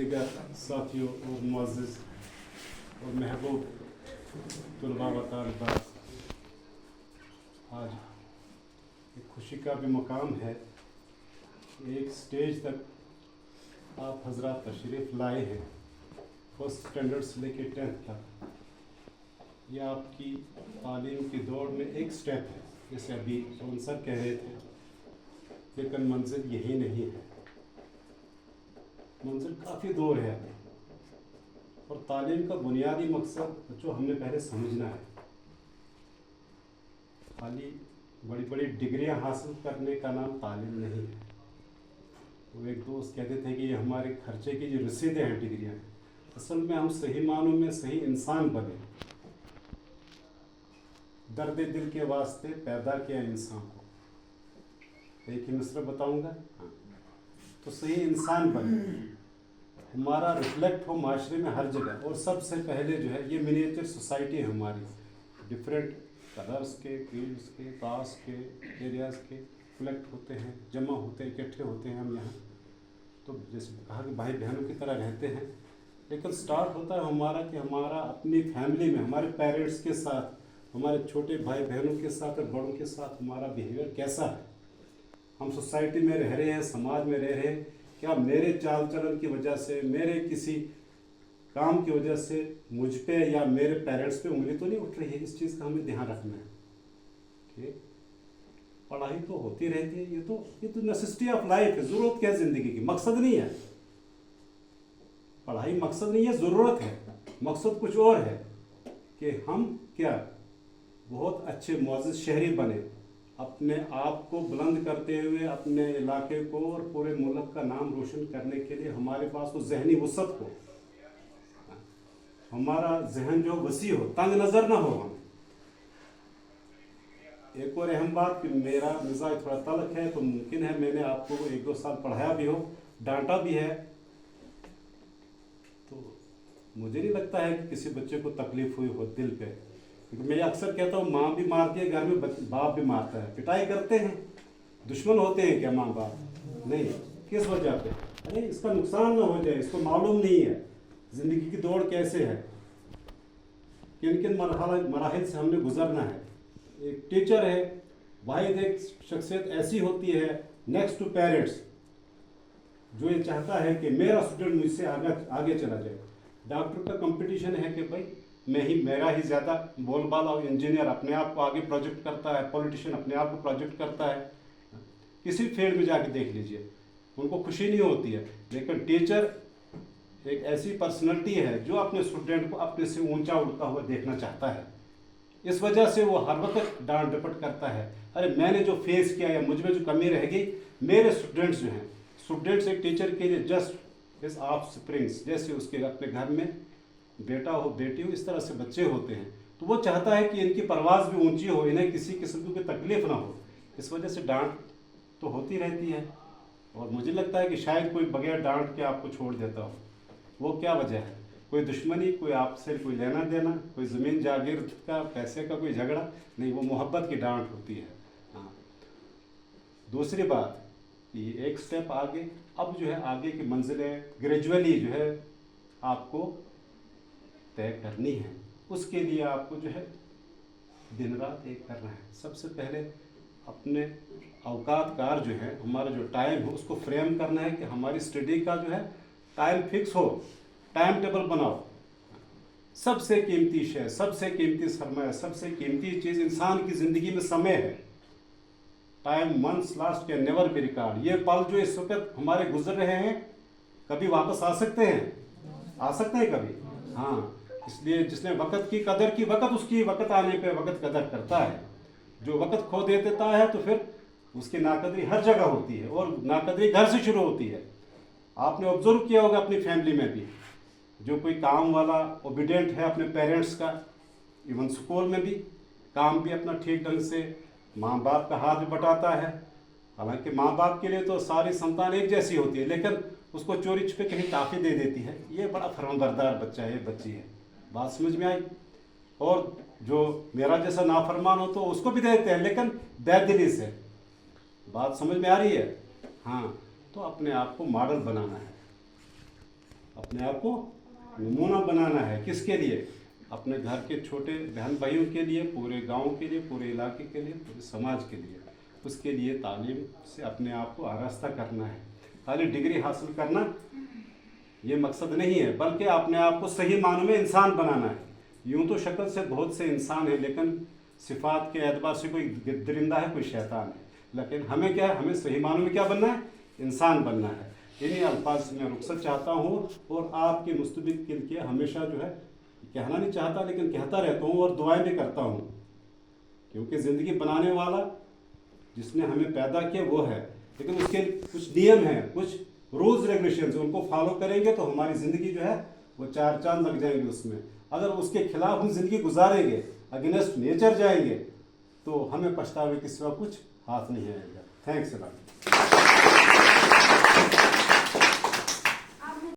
दिगर साथियों और मुअज़्ज़िज़ और महबूब तुलबा व तालिबात, आज एक खुशी का भी मुकाम है। एक स्टेज तक आप हजरात तशरीफ़ लाए हैं, फर्स्ट स्टैंडर्ड से लेकर 10th तक। यह आपकी तालीम की दौड़ में एक स्टेप है, जैसे अभी सर कह रहे थे, लेकिन मंजिल यही नहीं है। मंजिल काफ़ी दूर है और तालीम का बुनियादी मकसद जो हमने पहले समझना है, खाली बड़ी बड़ी डिग्रियां हासिल करने का नाम तालीम नहीं है। वो एक दोस्त कहते थे कि ये हमारे खर्चे की जो रसीदें हैं डिग्रियां, असल में हम सही मानों में सही इंसान बने। दर्द दिल के वास्ते पैदा किया इंसान को, एक ही मिसरा बताऊंगा, तो सही इंसान बने, हमारा रिफ्लेक्ट हो माशरे में हर जगह। और सबसे पहले जो है, ये मिनिएचर सोसाइटी है हमारी, डिफरेंट कलर्स के, फील्ड्स के, कास्ट के, एरियाज़ के रिफ्लेक्ट होते हैं, जमा होते हैं, इकट्ठे होते हैं हम यहाँ। तो जैसे कहा कि भाई बहनों की तरह रहते हैं, लेकिन स्टार्ट होता है हमारा कि हमारा अपनी फैमिली में हमारे पेरेंट्स के साथ, हमारे छोटे भाई बहनों के साथ और बड़ों के साथ हमारा बिहेवियर कैसा है। हम सोसाइटी में रह रहे हैं, समाज में रह रहे हैं, क्या मेरे चाल चलन की वजह से, मेरे किसी काम की वजह से मुझ पे या मेरे पेरेंट्स पे उंगली तो नहीं उठ रही है। इस चीज़ का हमें ध्यान रखना है। ठीक, पढ़ाई तो होती रहती है, ये तो नेसेसिटी ऑफ लाइफ है, ज़रूरत क्या है ज़िंदगी की, मकसद नहीं है। पढ़ाई मकसद नहीं है, ज़रूरत है। मकसद कुछ और है कि हम क्या बहुत अच्छे मुअज़्ज़िज़ शहरी बने, अपने आप को बुलंद करते हुए अपने इलाके को और पूरे मुल्क का नाम रोशन करने के लिए हमारे पास वो जहनी वसअत हो, हमारा जहन जो वसी हो, तंग नज़र ना हो हम। एक और अहम बात कि मेरा मिजाज थोड़ा तल्ख है, तो मुमकिन है मैंने आपको 1-2 साल पढ़ाया भी हो, डांटा भी है, तो मुझे नहीं लगता है कि किसी बच्चे को तकलीफ हुई हो दिल पे। क्योंकि मैं अक्सर कहता हूँ, माँ भी मारती है घर में, बाप भी मारता है, पिटाई करते हैं। दुश्मन होते हैं क्या माँ बाप? नहीं। किस वजह पे? अरे इसका नुकसान ना हो जाए, इसको मालूम नहीं है ज़िंदगी की दौड़ कैसे है, किन किन मराहिल से हमने गुजरना है। एक टीचर है, वाहिद एक शख्सियत ऐसी होती है नेक्स्ट टू पेरेंट्स, जो ये चाहता है कि मेरा स्टूडेंट मुझसे आगे चला जाए। डॉक्टर का कंपटीशन है कि भाई मेरा ही ज़्यादा बोलबाला हो, इंजीनियर अपने आप को आगे प्रोजेक्ट करता है, पॉलिटिशियन अपने आप को प्रोजेक्ट करता है। किसी फील्ड में जाके देख लीजिए, उनको खुशी नहीं होती है। लेकिन टीचर एक ऐसी पर्सनैलिटी है जो अपने स्टूडेंट को अपने से ऊंचा उड़ता हुआ देखना चाहता है। इस वजह से वो हर वक्त डांट डपट करता है, अरे मैंने जो फेस किया या मुझ में जो कमी रह गई, मेरे स्टूडेंट्स जो हैं, स्टूडेंट्स एक टीचर के लिए जस्ट इस ऑफ स्प्रिंग्स, जैसे उसके अपने घर में बेटा हो बेटी हो, इस तरह से बच्चे होते हैं। तो वो चाहता है कि इनकी परवाज़ भी ऊंची हो, इन्हें किसी किस्म की तकलीफ ना हो। इस वजह से डांट तो होती रहती है, और मुझे लगता है कि शायद कोई बगैर डांट के आपको छोड़ देता हो। वो क्या वजह है? कोई दुश्मनी, कोई आपसे कोई लेना देना, कोई ज़मीन जागीर का, पैसे का कोई झगड़ा नहीं, वो मोहब्बत की डांट होती है। हाँ, दूसरी बात, ये एक स्टेप आगे, अब जो है आगे की मंजिलें ग्रेजुअली जो है आपको तय करनी है। उसके लिए आपको जो है दिन रात एक करना है। सबसे पहले अपने औकात कार जो है, हमारा जो टाइम है उसको फ्रेम करना है कि हमारी स्टडी का जो है टाइम फिक्स हो, टाइम टेबल बनाओ। सबसे कीमती शय, सबसे कीमती सरमाया, सबसे कीमती चीज़ इंसान की ज़िंदगी में समय है। Time months last can never be record. ये पल जो इस वक्त हमारे गुजर रहे हैं, कभी वापस आ सकते हैं? आ सकते हैं कभी? हाँ, इसलिए जिसने वक़्त की कदर की, वक़्त उसकी वक़्त आने पे वक़्त कदर करता है। जो वक़्त खो दे देता है तो फिर उसकी नाकदरी हर जगह होती है, और नाकदरी घर से शुरू होती है। आपने ऑब्जर्व किया होगा अपनी फैमिली में भी, जो कोई काम वाला ओबीडेंट है अपने पेरेंट्स का, इवन स्कूल में भी काम भी अपना ठीक ढंग से माँ बाप का हाथ भी बटाता है। हालांकि माँ बाप के लिए तो सारी संतान एक जैसी होती है, लेकिन उसको चोरी छुपे कहीं टाफी दे देती है। ये बड़ा फरमाबरदार बच्चा है, बच्ची है। बात समझ में आई? और जो मेरा जैसा नाफरमान हो तो उसको भी देते हैं, लेकिन बेदिली से। बात समझ में आ रही है? हाँ, तो अपने आप को मॉडल बनाना है। अपने आप को नमूना बनाना है। किसके लिए? अपने घर के छोटे बहन भाइयों के लिए, पूरे गांव के लिए, पूरे इलाके के लिए, पूरे समाज के लिए। उसके लिए तालीम से अपने आप को आरास्ता करना है। खाली डिग्री हासिल करना ये मकसद नहीं है, बल्कि अपने आप को सही मानों में इंसान बनाना है। यूं तो शक्ल से बहुत से इंसान हैं, लेकिन सिफात के एतबार से कोई दरिंदा है, कोई शैतान है। लेकिन हमें क्या है? हमें सही मानों में क्या बनना है? इंसान बनना है। इन्हीं अल्फाज से मैं रुखसत चाहता हूँ और आपके मुस्तबिल के लिए हमेशा जो है कहना नहीं चाहता, लेकिन कहता रहता हूँ और दुआएं भी करता हूँ, क्योंकि ज़िंदगी बनाने वाला जिसने हमें पैदा किया वो है, लेकिन उसके कुछ नियम हैं, कुछ रूल्स रेगुलेशंस, उनको फॉलो करेंगे तो हमारी ज़िंदगी जो है वो चार चांद लग जाएंगे उसमें। अगर उसके खिलाफ हम ज़िंदगी गुजारेंगे, अगेंस्ट नेचर जाएंगे, तो हमें पछतावे के सिवा कुछ हाथ नहीं आएगा। Thanks a lot.